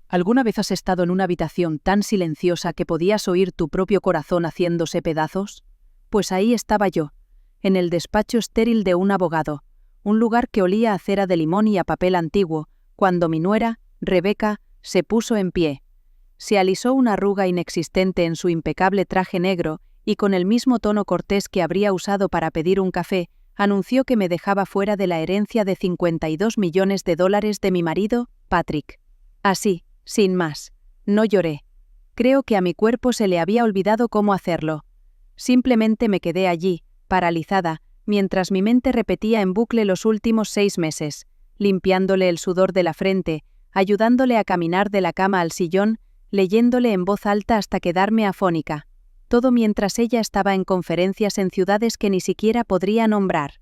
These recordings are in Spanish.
¿Alguna vez has estado en una habitación tan silenciosa que podías oír tu propio corazón haciéndose pedazos? Pues ahí estaba yo, en el despacho estéril de un abogado, un lugar que olía a cera de limón y a papel antiguo, cuando mi nuera, Rebeca, se puso en pie. Se alisó una arruga inexistente en su impecable traje negro y con el mismo tono cortés que habría usado para pedir un café, anunció que me dejaba fuera de la herencia de $52 millones de mi marido, Patrick. Así, sin más. No lloré. Creo que a mi cuerpo se le había olvidado cómo hacerlo. Simplemente me quedé allí, paralizada, mientras mi mente repetía en bucle los últimos 6 meses, limpiándole el sudor de la frente, ayudándole a caminar de la cama al sillón, leyéndole en voz alta hasta quedarme afónica. Todo mientras ella estaba en conferencias en ciudades que ni siquiera podría nombrar.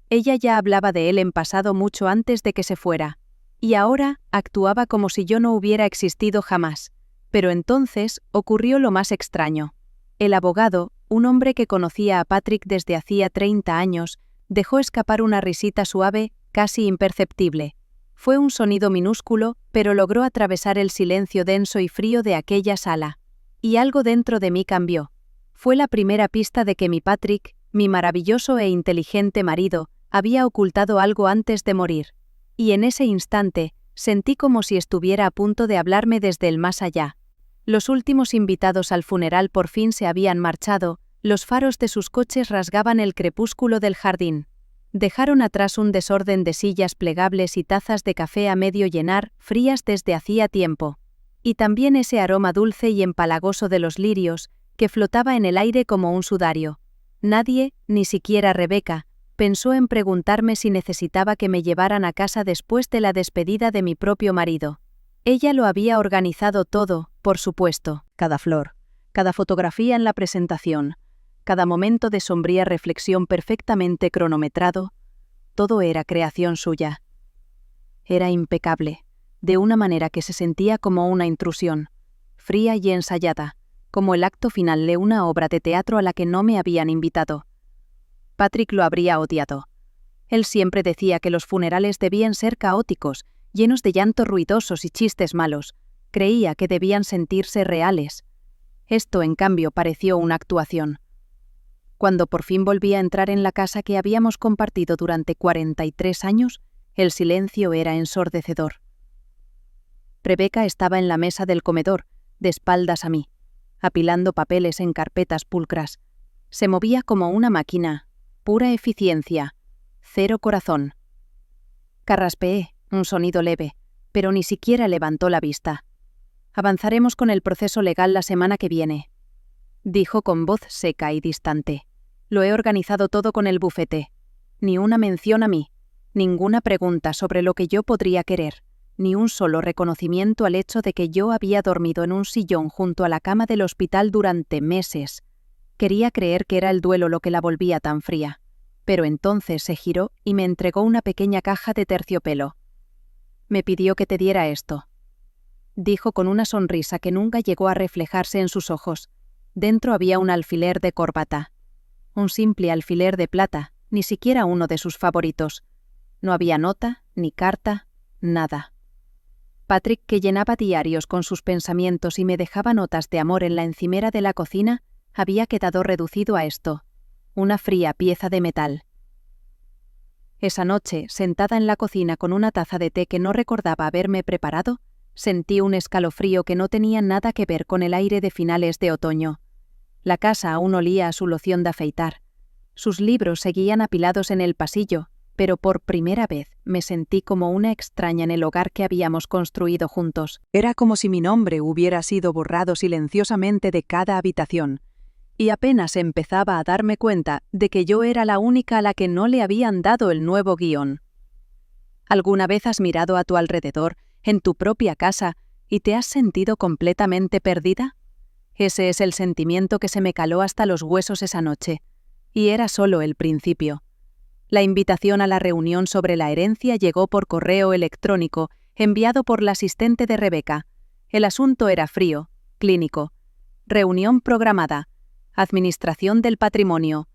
Ella ya hablaba de él en pasado mucho antes de que se fuera. Y ahora actuaba como si yo no hubiera existido jamás. Pero entonces ocurrió lo más extraño. El abogado, un hombre que conocía a Patrick desde hacía 30 años, dejó escapar una risita suave, casi imperceptible. Fue un sonido minúsculo, pero logró atravesar el silencio denso y frío de aquella sala. Y algo dentro de mí cambió. Fue la primera pista de que mi Patrick, mi maravilloso e inteligente marido, había ocultado algo antes de morir. Y en ese instante, sentí como si estuviera a punto de hablarme desde el más allá. Los últimos invitados al funeral por fin se habían marchado, los faros de sus coches rasgaban el crepúsculo del jardín. Dejaron atrás un desorden de sillas plegables y tazas de café a medio llenar, frías desde hacía tiempo. Y también ese aroma dulce y empalagoso de los lirios, que flotaba en el aire como un sudario. Nadie, ni siquiera Rebeca, pensó en preguntarme si necesitaba que me llevaran a casa después de la despedida de mi propio marido. Ella lo había organizado todo, por supuesto. Cada flor, cada fotografía en la presentación, cada momento de sombría reflexión perfectamente cronometrado, todo era creación suya. Era impecable, de una manera que se sentía como una intrusión, fría y ensayada, como el acto final de una obra de teatro a la que no me habían invitado. Patrick lo habría odiado. Él siempre decía que los funerales debían ser caóticos, llenos de llantos ruidosos y chistes malos. Creía que debían sentirse reales. Esto, en cambio, pareció una actuación. Cuando por fin volví a entrar en la casa que habíamos compartido durante 43 años, el silencio era ensordecedor. Rebeca estaba en la mesa del comedor, de espaldas a mí, apilando papeles en carpetas pulcras. Se movía como una máquina. Pura eficiencia. Cero corazón. Carraspeé, un sonido leve, pero ni siquiera levantó la vista. Avanzaremos con el proceso legal la semana que viene, dijo con voz seca y distante. Lo he organizado todo con el bufete. Ni una mención a mí, ninguna pregunta sobre lo que yo podría querer, ni un solo reconocimiento al hecho de que yo había dormido en un sillón junto a la cama del hospital durante meses. Quería creer que era el duelo lo que la volvía tan fría, pero entonces se giró y me entregó una pequeña caja de terciopelo. Me pidió que te diera esto, dijo con una sonrisa que nunca llegó a reflejarse en sus ojos. Dentro había un alfiler de corbata. Un simple alfiler de plata, ni siquiera uno de sus favoritos. No había nota, ni carta, nada. Patrick, que llenaba diarios con sus pensamientos y me dejaba notas de amor en la encimera de la cocina, había quedado reducido a esto, una fría pieza de metal. Esa noche, sentada en la cocina con una taza de té que no recordaba haberme preparado, sentí un escalofrío que no tenía nada que ver con el aire de finales de otoño. La casa aún olía a su loción de afeitar. Sus libros seguían apilados en el pasillo, pero por primera vez me sentí como una extraña en el hogar que habíamos construido juntos. Era como si mi nombre hubiera sido borrado silenciosamente de cada habitación, y apenas empezaba a darme cuenta de que yo era la única a la que no le habían dado el nuevo guión. ¿Alguna vez has mirado a tu alrededor, en tu propia casa, y te has sentido completamente perdida? Ese es el sentimiento que se me caló hasta los huesos esa noche, y era solo el principio. La invitación a la reunión sobre la herencia llegó por correo electrónico, enviado por la asistente de Rebeca. El asunto era frío, clínico. Reunión programada. Administración del patrimonio.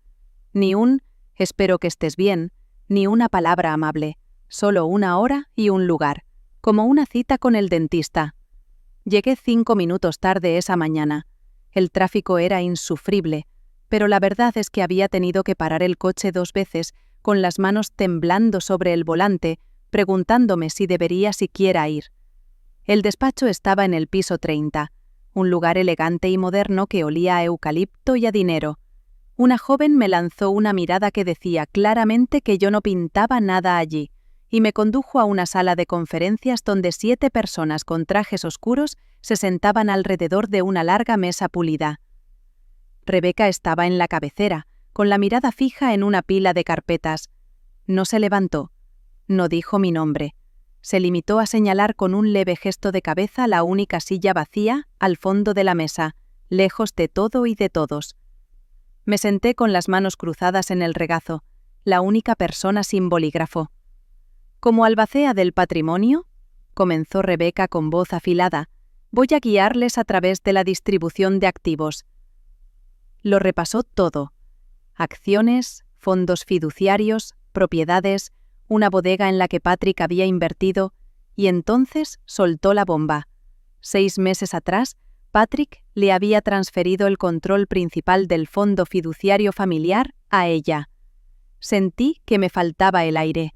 Ni un «espero que estés bien», ni una palabra amable. Solo una hora y un lugar. Como una cita con el dentista. Llegué 5 minutos tarde esa mañana. El tráfico era insufrible, pero la verdad es que había tenido que parar el coche 2 veces, con las manos temblando sobre el volante, preguntándome si debería siquiera ir. El despacho estaba en el piso 30, un lugar elegante y moderno que olía a eucalipto y a dinero. Una joven me lanzó una mirada que decía claramente que yo no pintaba nada allí, y me condujo a una sala de conferencias donde 7 personas con trajes oscuros se sentaban alrededor de una larga mesa pulida. Rebeca estaba en la cabecera, con la mirada fija en una pila de carpetas. No se levantó, no dijo mi nombre. Se limitó a señalar con un leve gesto de cabeza la única silla vacía al fondo de la mesa, lejos de todo y de todos. Me senté con las manos cruzadas en el regazo, la única persona sin bolígrafo. «Como albacea del patrimonio», comenzó Rebeca con voz afilada, «voy a guiarles a través de la distribución de activos». Lo repasó todo: acciones, fondos fiduciarios, propiedades, una bodega en la que Patrick había invertido, y entonces soltó la bomba. 6 meses atrás, Patrick le había transferido el control principal del fondo fiduciario familiar a ella. Sentí que me faltaba el aire.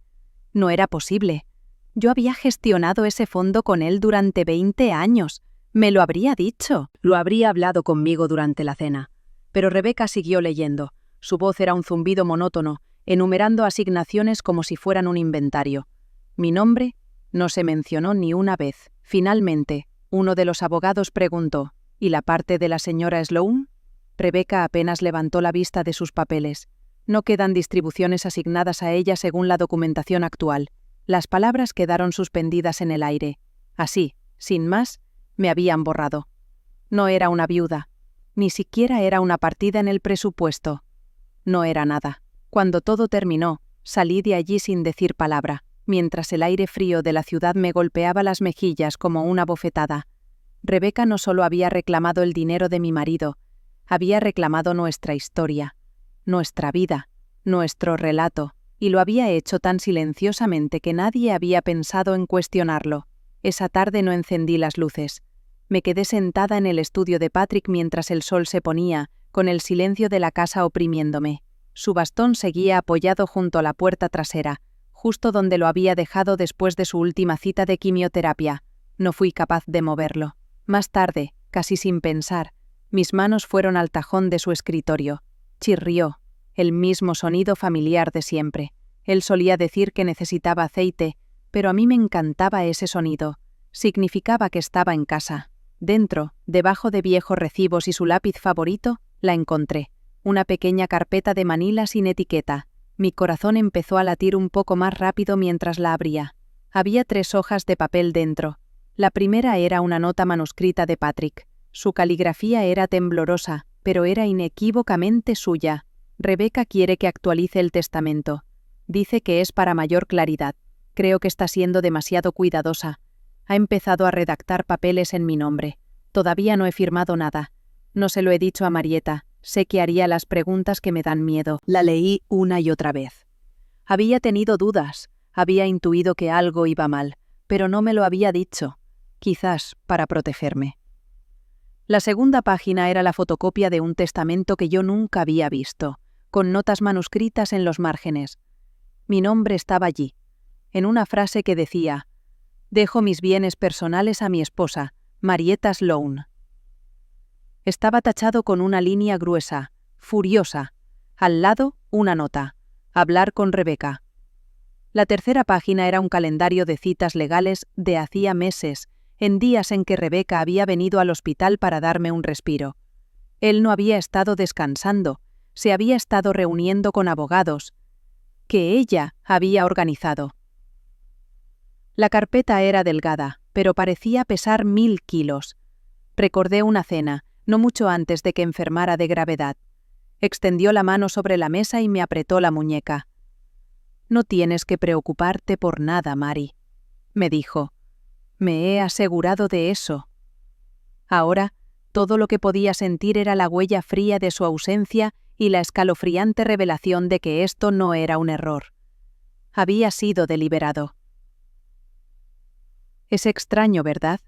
No era posible. Yo había gestionado ese fondo con él durante 20 años. Me lo habría dicho. Lo habría hablado conmigo durante la cena. Pero Rebeca siguió leyendo. Su voz era un zumbido monótono, enumerando asignaciones como si fueran un inventario. Mi nombre no se mencionó ni una vez. Finalmente, uno de los abogados preguntó: ¿y la parte de la señora Sloane? Rebeca apenas levantó la vista de sus papeles. No quedan distribuciones asignadas a ella según la documentación actual. Las palabras quedaron suspendidas en el aire. Así, sin más, me habían borrado. No era una viuda. Ni siquiera era una partida en el presupuesto. No era nada. Cuando todo terminó, salí de allí sin decir palabra, mientras el aire frío de la ciudad me golpeaba las mejillas como una bofetada. Rebeca no solo había reclamado el dinero de mi marido, había reclamado nuestra historia, nuestra vida, nuestro relato, y lo había hecho tan silenciosamente que nadie había pensado en cuestionarlo. Esa tarde no encendí las luces. Me quedé sentada en el estudio de Patrick mientras el sol se ponía, con el silencio de la casa oprimiéndome. Su bastón seguía apoyado junto a la puerta trasera, justo donde lo había dejado después de su última cita de quimioterapia. No fui capaz de moverlo. Más tarde, casi sin pensar, mis manos fueron al tajón de su escritorio. Chirrió, el mismo sonido familiar de siempre. Él solía decir que necesitaba aceite, pero a mí me encantaba ese sonido. Significaba que estaba en casa. Dentro, debajo de viejos recibos y su lápiz favorito, la encontré. Una pequeña carpeta de manila sin etiqueta. Mi corazón empezó a latir un poco más rápido mientras la abría. Había 3 hojas de papel dentro. La primera era una nota manuscrita de Patrick. Su caligrafía era temblorosa, pero era inequívocamente suya. Rebeca quiere que actualice el testamento. Dice que es para mayor claridad. Creo que está siendo demasiado cuidadosa. Ha empezado a redactar papeles en mi nombre. Todavía no he firmado nada. No se lo he dicho a Marieta. Sé que haría las preguntas que me dan miedo. La leí una y otra vez. Había tenido dudas. Había intuido que algo iba mal, pero no me lo había dicho. Quizás para protegerme. La segunda página era la fotocopia de un testamento que yo nunca había visto, con notas manuscritas en los márgenes. Mi nombre estaba allí, en una frase que decía: «Dejo mis bienes personales a mi esposa, Marieta Sloane». Estaba tachado con una línea gruesa, furiosa. Al lado, una nota: «Hablar con Rebeca». La tercera página era un calendario de citas legales de hacía meses, en días en que Rebeca había venido al hospital para darme un respiro. Él no había estado descansando, se había estado reuniendo con abogados, que ella había organizado. La carpeta era delgada, pero parecía pesar 1000 kilos. Recordé una cena, no mucho antes de que enfermara de gravedad. Extendió la mano sobre la mesa y me apretó la muñeca. «No tienes que preocuparte por nada, Mari», me dijo. «Me he asegurado de eso». Ahora, todo lo que podía sentir era la huella fría de su ausencia y la escalofriante revelación de que esto no era un error. Había sido deliberado. Es extraño, ¿verdad?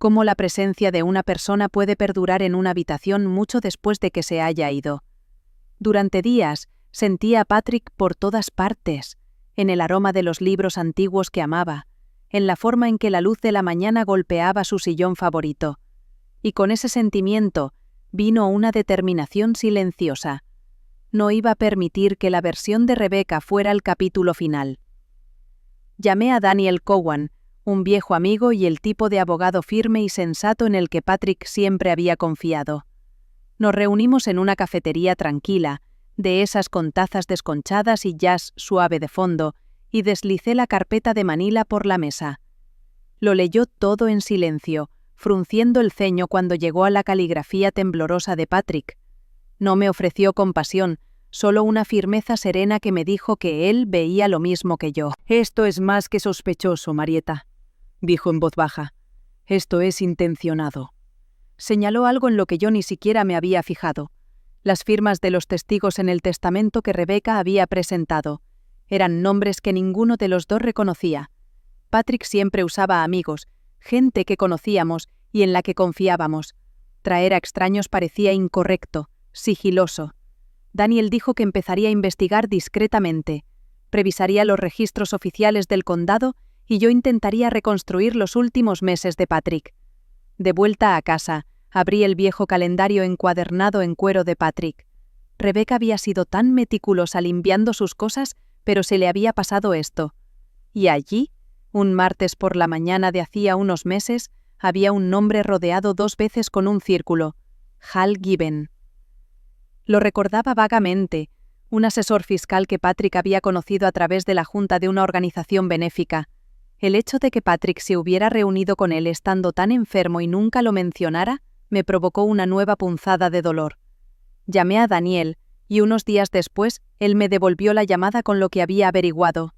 cómo la presencia de una persona puede perdurar en una habitación mucho después de que se haya ido. Durante días, sentía a Patrick por todas partes, en el aroma de los libros antiguos que amaba, en la forma en que la luz de la mañana golpeaba su sillón favorito. Y con ese sentimiento vino una determinación silenciosa. No iba a permitir que la versión de Rebecca fuera el capítulo final. Llamé a Daniel Cowan, un viejo amigo y el tipo de abogado firme y sensato en el que Patrick siempre había confiado. Nos reunimos en una cafetería tranquila, de esas con tazas desconchadas y jazz suave de fondo, y deslicé la carpeta de Manila por la mesa. Lo leyó todo en silencio, frunciendo el ceño cuando llegó a la caligrafía temblorosa de Patrick. No me ofreció compasión, solo una firmeza serena que me dijo que él veía lo mismo que yo. «Esto es más que sospechoso, Marieta», dijo en voz baja. «Esto es intencionado». Señaló algo en lo que yo ni siquiera me había fijado. Las firmas de los testigos en el testamento que Rebecca había presentado. Eran nombres que ninguno de los dos reconocía. Patrick siempre usaba amigos, gente que conocíamos y en la que confiábamos. Traer a extraños parecía incorrecto, sigiloso. Daniel dijo que empezaría a investigar discretamente. Revisaría los registros oficiales del condado y yo intentaría reconstruir los últimos meses de Patrick. De vuelta a casa, abrí el viejo calendario encuadernado en cuero de Patrick. Rebecca había sido tan meticulosa limpiando sus cosas, pero se le había pasado esto. Y allí, un martes por la mañana de hacía unos meses, había un nombre rodeado 2 veces con un círculo: Hal Given. Lo recordaba vagamente, un asesor fiscal que Patrick había conocido a través de la junta de una organización benéfica. El hecho de que Patrick se hubiera reunido con él estando tan enfermo y nunca lo mencionara, me provocó una nueva punzada de dolor. Llamé a Daniel, y unos días después, él me devolvió la llamada con lo que había averiguado.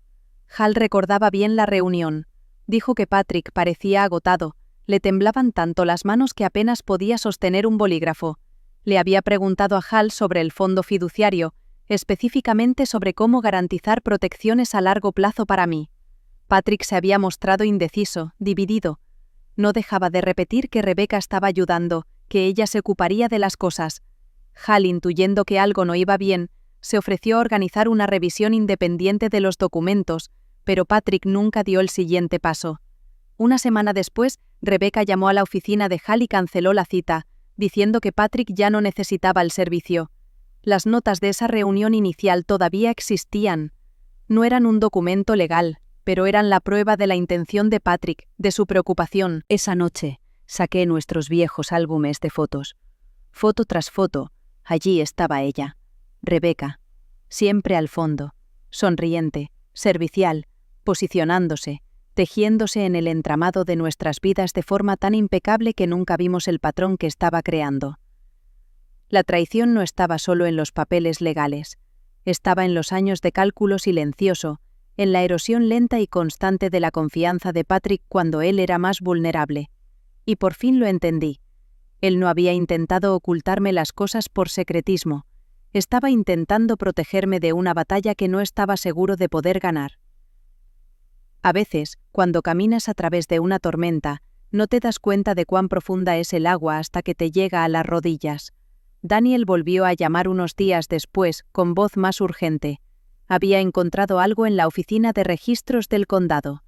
Hal recordaba bien la reunión. Dijo que Patrick parecía agotado, le temblaban tanto las manos que apenas podía sostener un bolígrafo. Le había preguntado a Hal sobre el fondo fiduciario, específicamente sobre cómo garantizar protecciones a largo plazo para mí. Patrick se había mostrado indeciso, dividido. No dejaba de repetir que Rebecca estaba ayudando, que ella se ocuparía de las cosas. Hal, intuyendo que algo no iba bien, se ofreció a organizar una revisión independiente de los documentos, pero Patrick nunca dio el siguiente paso. Una semana después, Rebecca llamó a la oficina de Hal y canceló la cita, diciendo que Patrick ya no necesitaba el servicio. Las notas de esa reunión inicial todavía existían. No eran un documento legal, pero eran la prueba de la intención de Patrick, de su preocupación. Esa noche, saqué nuestros viejos álbumes de fotos. Foto tras foto, allí estaba ella, Rebecca, siempre al fondo, sonriente, servicial, posicionándose, tejiéndose en el entramado de nuestras vidas de forma tan impecable que nunca vimos el patrón que estaba creando. La traición no estaba solo en los papeles legales, estaba en los años de cálculo silencioso, en la erosión lenta y constante de la confianza de Patrick cuando él era más vulnerable. Y por fin lo entendí. Él no había intentado ocultarme las cosas por secretismo. Estaba intentando protegerme de una batalla que no estaba seguro de poder ganar. A veces, cuando caminas a través de una tormenta, no te das cuenta de cuán profunda es el agua hasta que te llega a las rodillas. Daniel volvió a llamar unos días después, con voz más urgente. Había encontrado algo en la oficina de registros del condado.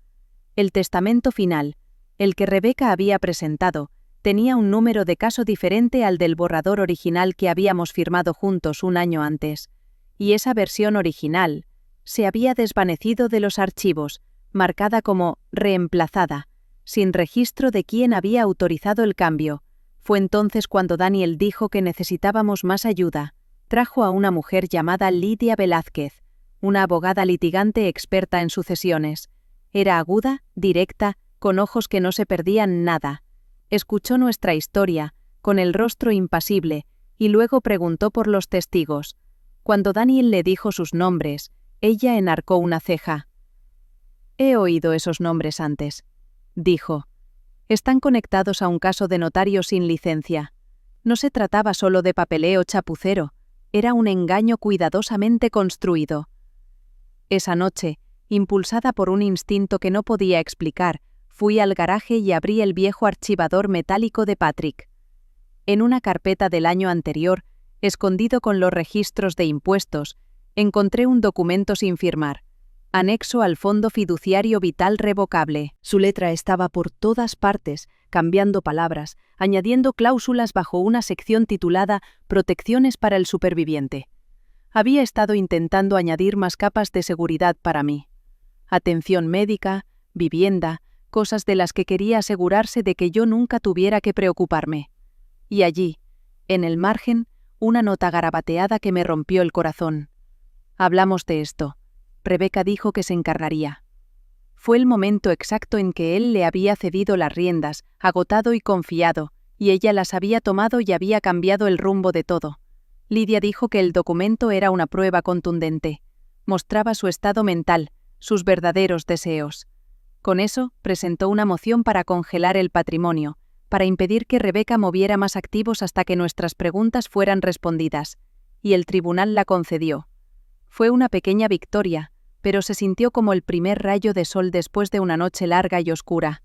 El testamento final, el que Rebecca había presentado, tenía un número de caso diferente al del borrador original que habíamos firmado juntos un año antes. Y esa versión original se había desvanecido de los archivos, marcada como reemplazada, sin registro de quién había autorizado el cambio. Fue entonces cuando Daniel dijo que necesitábamos más ayuda. Trajo a una mujer llamada Lidia Velázquez, una abogada litigante experta en sucesiones. Era aguda, directa, con ojos que no se perdían nada. Escuchó nuestra historia, con el rostro impasible, y luego preguntó por los testigos. Cuando Daniel le dijo sus nombres, ella enarcó una ceja. «He oído esos nombres antes», dijo. «Están conectados a un caso de notario sin licencia. No se trataba solo de papeleo chapucero, era un engaño cuidadosamente construido». Esa noche, impulsada por un instinto que no podía explicar, Fui al garaje y abrí el viejo archivador metálico de Patrick. En una carpeta del año anterior, escondido con los registros de impuestos, encontré un documento sin firmar, anexo al Fondo Fiduciario Vital Revocable. Su letra estaba por todas partes, cambiando palabras, añadiendo cláusulas bajo una sección titulada Protecciones para el superviviente. Había estado intentando añadir más capas de seguridad para mí. Atención médica, vivienda, cosas de las que quería asegurarse de que yo nunca tuviera que preocuparme. Y allí, en el margen, una nota garabateada que me rompió el corazón. Hablamos de esto. Rebeca dijo que se encargaría. Fue el momento exacto en que él le había cedido las riendas, agotado y confiado, y ella las había tomado y había cambiado el rumbo de todo. Lidia dijo que el documento era una prueba contundente. Mostraba su estado mental, sus verdaderos deseos. Con eso, presentó una moción para congelar el patrimonio, para impedir que Rebeca moviera más activos hasta que nuestras preguntas fueran respondidas, y el tribunal la concedió. Fue una pequeña victoria, pero se sintió como el primer rayo de sol después de una noche larga y oscura.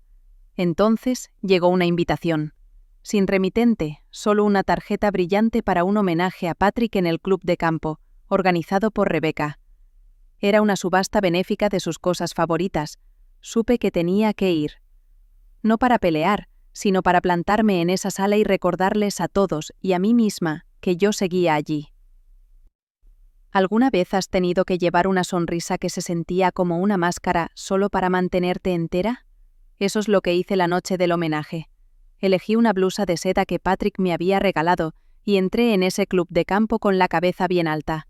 Entonces llegó una invitación. Sin remitente, solo una tarjeta brillante para un homenaje a Patrick en el club de campo, organizado por Rebeca. Era una subasta benéfica de sus cosas favoritas. Supe que tenía que ir. No para pelear, sino para plantarme en esa sala y recordarles a todos y a mí misma que yo seguía allí. ¿Alguna vez has tenido que llevar una sonrisa que se sentía como una máscara solo para mantenerte entera? Eso es lo que hice la noche del homenaje. Elegí una blusa de seda que Patrick me había regalado y entré en ese club de campo con la cabeza bien alta.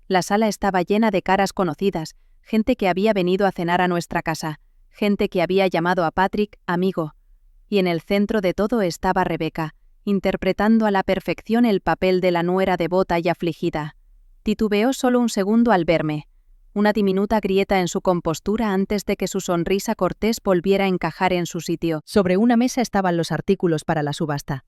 La sala estaba llena de caras conocidas, gente que había venido a cenar a nuestra casa, gente que había llamado a Patrick amigo. Y en el centro de todo estaba Rebeca, interpretando a la perfección el papel de la nuera devota y afligida. Titubeó solo un segundo al verme, una diminuta grieta en su compostura antes de que su sonrisa cortés volviera a encajar en su sitio. Sobre una mesa estaban los artículos para la subasta.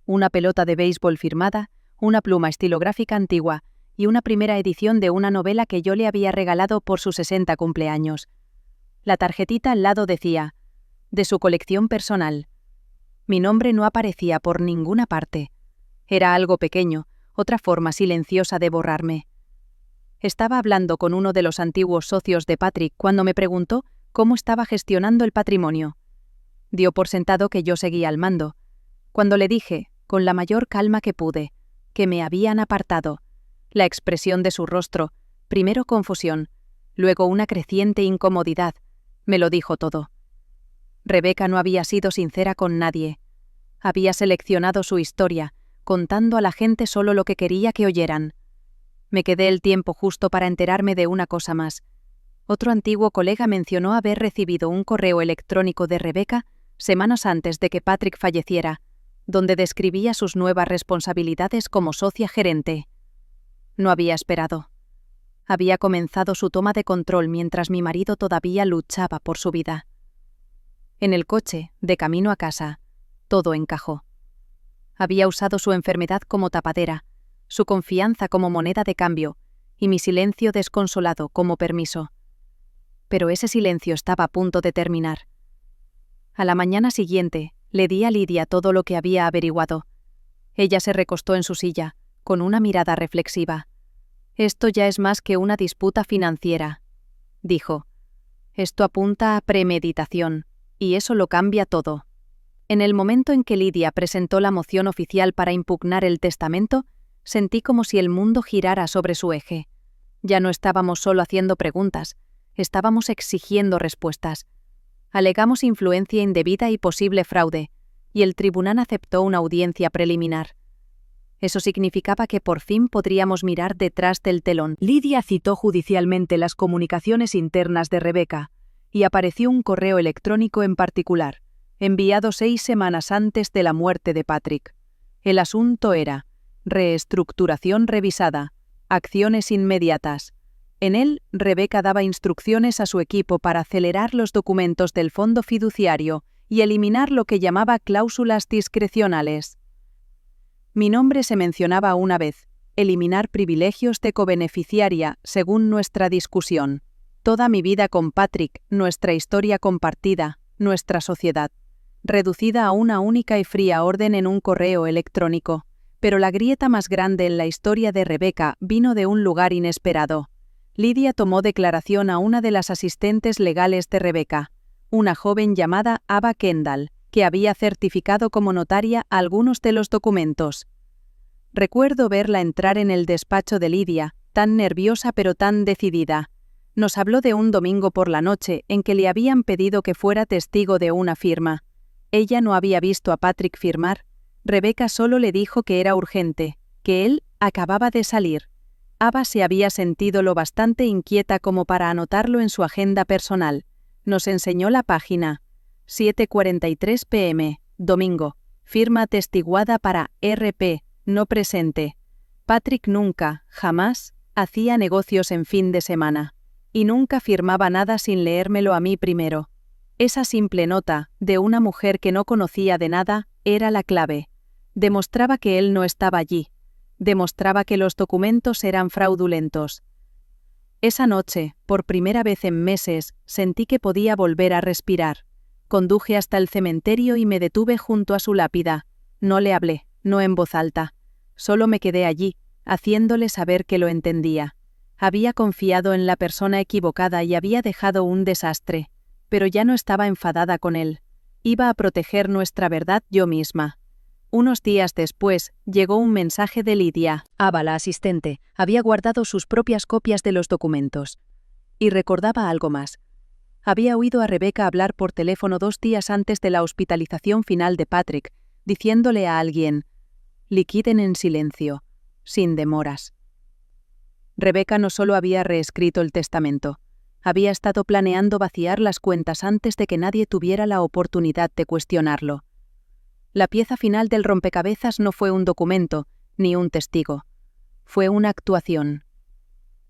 Una pelota de béisbol firmada, una pluma estilográfica antigua y una primera edición de una novela que yo le había regalado por su 60 cumpleaños. La tarjetita al lado decía, de su colección personal. Mi nombre no aparecía por ninguna parte. Era algo pequeño, otra forma silenciosa de borrarme. Estaba hablando con uno de los antiguos socios de Patrick cuando me preguntó cómo estaba gestionando el patrimonio. Dio por sentado que yo seguía al mando. Cuando le dije, con la mayor calma que pude, que me habían apartado, la expresión de su rostro, primero confusión, luego una creciente incomodidad, me lo dijo todo. Rebeca no había sido sincera con nadie. Había seleccionado su historia, contando a la gente solo lo que quería que oyeran. Me quedé el tiempo justo para enterarme de una cosa más. Otro antiguo colega mencionó haber recibido un correo electrónico de Rebeca semanas antes de que Patrick falleciera, donde describía sus nuevas responsabilidades como socia gerente. No había esperado. Había comenzado su toma de control mientras mi marido todavía luchaba por su vida. En el coche, de camino a casa, todo encajó. Había usado su enfermedad como tapadera, su confianza como moneda de cambio y mi silencio desconsolado como permiso. Pero ese silencio estaba a punto de terminar. A la mañana siguiente, le di a Lidia todo lo que había averiguado. Ella se recostó en su silla, con una mirada reflexiva. «Esto ya es más que una disputa financiera», dijo. «Esto apunta a premeditación, y eso lo cambia todo». En el momento en que Lidia presentó la moción oficial para impugnar el testamento, sentí como si el mundo girara sobre su eje. Ya no estábamos solo haciendo preguntas, estábamos exigiendo respuestas. Alegamos influencia indebida y posible fraude, y el tribunal aceptó una audiencia preliminar. Eso significaba que por fin podríamos mirar detrás del telón. Lidia citó judicialmente las comunicaciones internas de Rebeca, y apareció un correo electrónico en particular, enviado 6 semanas antes de la muerte de Patrick. El asunto era reestructuración revisada, acciones inmediatas. En él, Rebeca daba instrucciones a su equipo para acelerar los documentos del fondo fiduciario y eliminar lo que llamaba cláusulas discrecionales. Mi nombre se mencionaba una vez, eliminar privilegios de cobeneficiaria según nuestra discusión. Toda mi vida con Patrick, nuestra historia compartida, nuestra sociedad, reducida a una única y fría orden en un correo electrónico. Pero la grieta más grande en la historia de Rebecca vino de un lugar inesperado. Lydia tomó declaración a una de las asistentes legales de Rebecca, una joven llamada Ava Kendall, que había certificado como notaria algunos de los documentos. Recuerdo verla entrar en el despacho de Lydia, tan nerviosa pero tan decidida. Nos habló de un domingo por la noche en que le habían pedido que fuera testigo de una firma. Ella no había visto a Patrick firmar. Rebecca solo le dijo que era urgente, que él acababa de salir. Ava se había sentido lo bastante inquieta como para anotarlo en su agenda personal. Nos enseñó la página. 7:43 p.m., domingo. Firma atestiguada para R.P., no presente. Patrick nunca, jamás, hacía negocios en fin de semana. Y nunca firmaba nada sin leérmelo a mí primero. Esa simple nota, de una mujer que no conocía de nada, era la clave. Demostraba que él no estaba allí. Demostraba que los documentos eran fraudulentos. Esa noche, por primera vez en meses, sentí que podía volver a respirar. Conduje hasta el cementerio y me detuve junto a su lápida. No le hablé, no en voz alta. Solo me quedé allí, haciéndole saber que lo entendía. Había confiado en la persona equivocada y había dejado un desastre. Pero ya no estaba enfadada con él. Iba a proteger nuestra verdad yo misma. Unos días después, llegó un mensaje de Lydia. Ava, la asistente, había guardado sus propias copias de los documentos. Y recordaba algo más. Había oído a Rebecca hablar por teléfono 2 días antes de la hospitalización final de Patrick, diciéndole a alguien: liquiden en silencio, sin demoras. Rebecca no solo había reescrito el testamento, había estado planeando vaciar las cuentas antes de que nadie tuviera la oportunidad de cuestionarlo. La pieza final del rompecabezas no fue un documento, ni un testigo. Fue una actuación.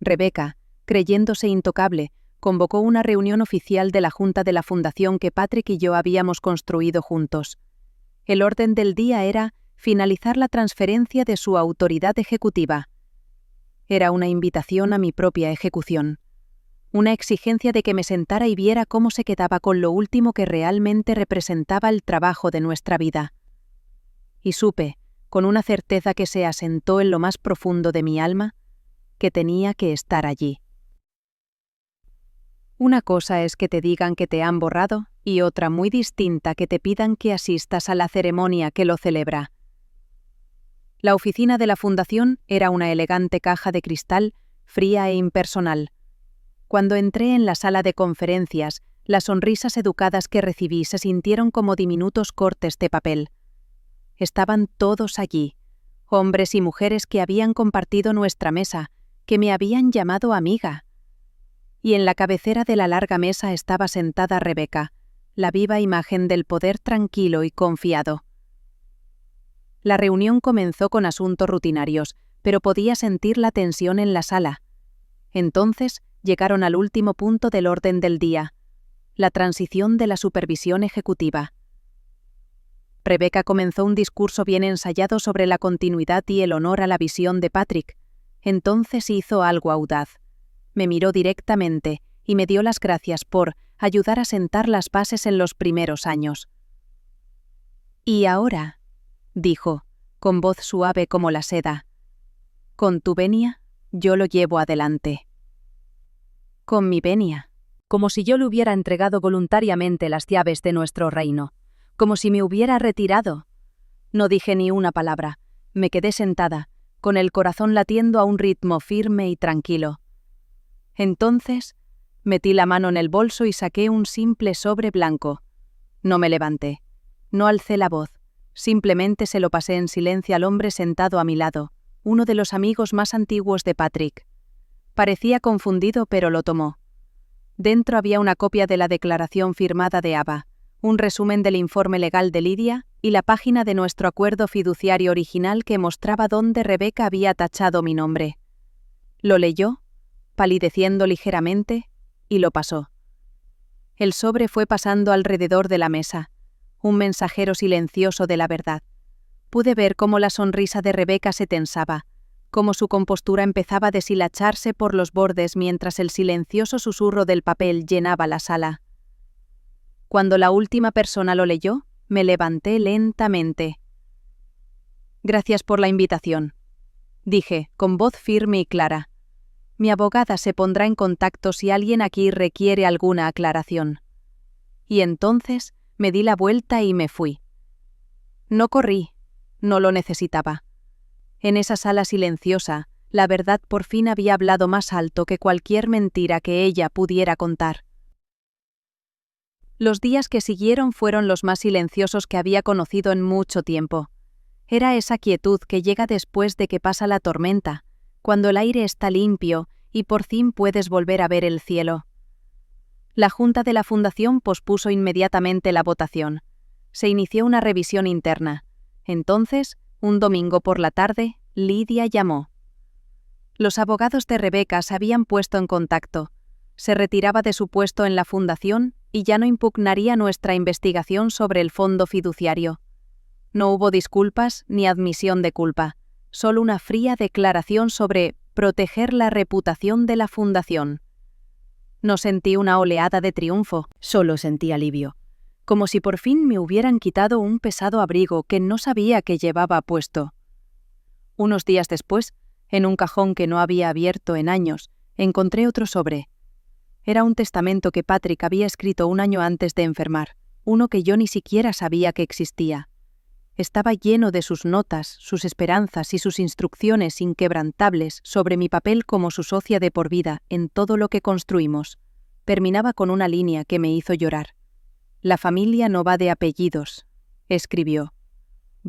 Rebecca, creyéndose intocable, convocó una reunión oficial de la junta de la fundación que Patrick y yo habíamos construido juntos. El orden del día era finalizar la transferencia de su autoridad ejecutiva. Era una invitación a mi propia ejecución. Una exigencia de que me sentara y viera cómo se quedaba con lo último que realmente representaba el trabajo de nuestra vida. Y supe, con una certeza que se asentó en lo más profundo de mi alma, que tenía que estar allí. Una cosa es que te digan que te han borrado y otra muy distinta que te pidan que asistas a la ceremonia que lo celebra. La oficina de la fundación era una elegante caja de cristal, fría e impersonal. Cuando entré en la sala de conferencias, las sonrisas educadas que recibí se sintieron como diminutos cortes de papel. Estaban todos allí, hombres y mujeres que habían compartido nuestra mesa, que me habían llamado amiga. Y en la cabecera de la larga mesa estaba sentada Rebecca, la viva imagen del poder tranquilo y confiado. La reunión comenzó con asuntos rutinarios, pero podía sentir la tensión en la sala. Entonces llegaron al último punto del orden del día, la transición de la supervisión ejecutiva. Rebecca comenzó un discurso bien ensayado sobre la continuidad y el honor a la visión de Patrick. Entonces hizo algo audaz. Me miró directamente y me dio las gracias por ayudar a sentar las bases en los primeros años. «Y ahora», dijo, con voz suave como la seda, «con tu venia, yo lo llevo adelante». Con mi venia, como si yo le hubiera entregado voluntariamente las llaves de nuestro reino, como si me hubiera retirado. No dije ni una palabra, me quedé sentada, con el corazón latiendo a un ritmo firme y tranquilo. Entonces, metí la mano en el bolso y saqué un simple sobre blanco. No me levanté, no alcé la voz, simplemente se lo pasé en silencio al hombre sentado a mi lado, uno de los amigos más antiguos de Patrick. Parecía confundido, pero lo tomó. Dentro había una copia de la declaración firmada de Ava, un resumen del informe legal de Lydia y la página de nuestro acuerdo fiduciario original que mostraba dónde Rebecca había tachado mi nombre. Lo leyó, palideciendo ligeramente, y lo pasó. El sobre fue pasando alrededor de la mesa, un mensajero silencioso de la verdad. Pude ver cómo la sonrisa de Rebecca se tensaba, cómo su compostura empezaba a deshilacharse por los bordes mientras el silencioso susurro del papel llenaba la sala. Cuando la última persona lo leyó, me levanté lentamente. «Gracias por la invitación», dije, con voz firme y clara. «Mi abogada se pondrá en contacto si alguien aquí requiere alguna aclaración». Y entonces me di la vuelta y me fui. No corrí, no lo necesitaba. En esa sala silenciosa, la verdad por fin había hablado más alto que cualquier mentira que ella pudiera contar. Los días que siguieron fueron los más silenciosos que había conocido en mucho tiempo. Era esa quietud que llega después de que pasa la tormenta, cuando el aire está limpio y por fin puedes volver a ver el cielo. La Junta de la Fundación pospuso inmediatamente la votación. Se inició una revisión interna. Entonces, un domingo por la tarde, Lidia llamó. Los abogados de Rebeca se habían puesto en contacto. Se retiraba de su puesto en la fundación y ya no impugnaría nuestra investigación sobre el fondo fiduciario. No hubo disculpas ni admisión de culpa, solo una fría declaración sobre proteger la reputación de la fundación. No sentí una oleada de triunfo, solo sentí alivio, como si por fin me hubieran quitado un pesado abrigo que no sabía que llevaba puesto. Unos días después, en un cajón que no había abierto en años, encontré otro sobre. Era un testamento que Patrick había escrito un año antes de enfermar, uno que yo ni siquiera sabía que existía. Estaba lleno de sus notas, sus esperanzas y sus instrucciones inquebrantables sobre mi papel como su socia de por vida en todo lo que construimos. Terminaba con una línea que me hizo llorar. «La familia no va de apellidos», escribió.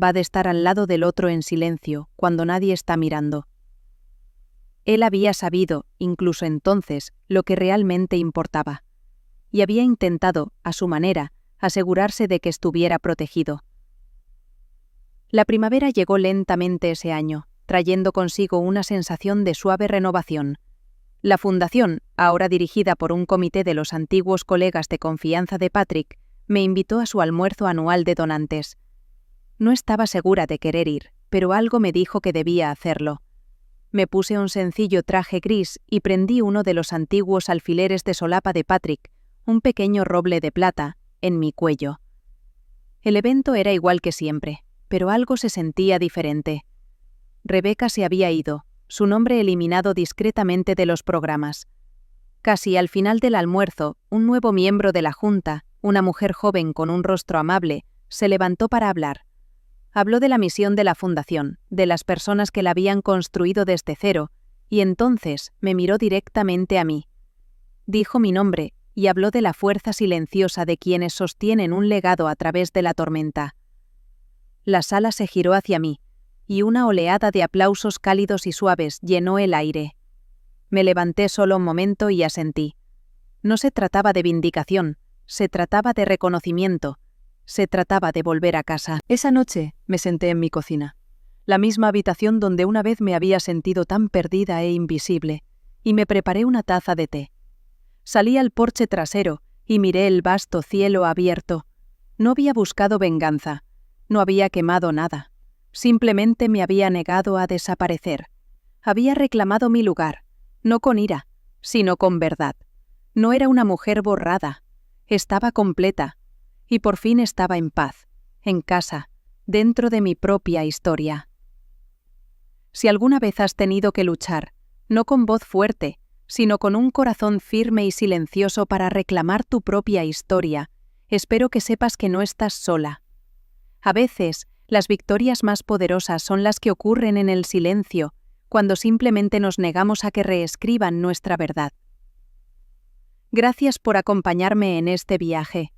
«Va de estar al lado del otro en silencio, cuando nadie está mirando». Él había sabido, incluso entonces, lo que realmente importaba. Y había intentado, a su manera, asegurarse de que estuviera protegido. La primavera llegó lentamente ese año, trayendo consigo una sensación de suave renovación. La fundación, ahora dirigida por un comité de los antiguos colegas de confianza de Patrick, me invitó a su almuerzo anual de donantes. No estaba segura de querer ir, pero algo me dijo que debía hacerlo. Me puse un sencillo traje gris y prendí uno de los antiguos alfileres de solapa de Patrick, un pequeño roble de plata, en mi cuello. El evento era igual que siempre, pero algo se sentía diferente. Rebeca se había ido, su nombre eliminado discretamente de los programas. Casi al final del almuerzo, un nuevo miembro de la Junta, una mujer joven con un rostro amable, se levantó para hablar. Habló de la misión de la Fundación, de las personas que la habían construido desde cero, y entonces me miró directamente a mí. Dijo mi nombre y habló de la fuerza silenciosa de quienes sostienen un legado a través de la tormenta. La sala se giró hacia mí, y una oleada de aplausos cálidos y suaves llenó el aire. Me levanté solo un momento y asentí. No se trataba de vindicación, se trataba de reconocimiento. Se trataba de volver a casa. Esa noche me senté en mi cocina, la misma habitación donde una vez me había sentido tan perdida e invisible, y me preparé una taza de té. Salí al porche trasero y miré el vasto cielo abierto. No había buscado venganza, no había quemado nada. Simplemente me había negado a desaparecer. Había reclamado mi lugar, no con ira, sino con verdad. No era una mujer borrada, estaba completa. Y por fin estaba en paz, en casa, dentro de mi propia historia. Si alguna vez has tenido que luchar, no con voz fuerte, sino con un corazón firme y silencioso para reclamar tu propia historia, espero que sepas que no estás sola. A veces, las victorias más poderosas son las que ocurren en el silencio, cuando simplemente nos negamos a que reescriban nuestra verdad. Gracias por acompañarme en este viaje.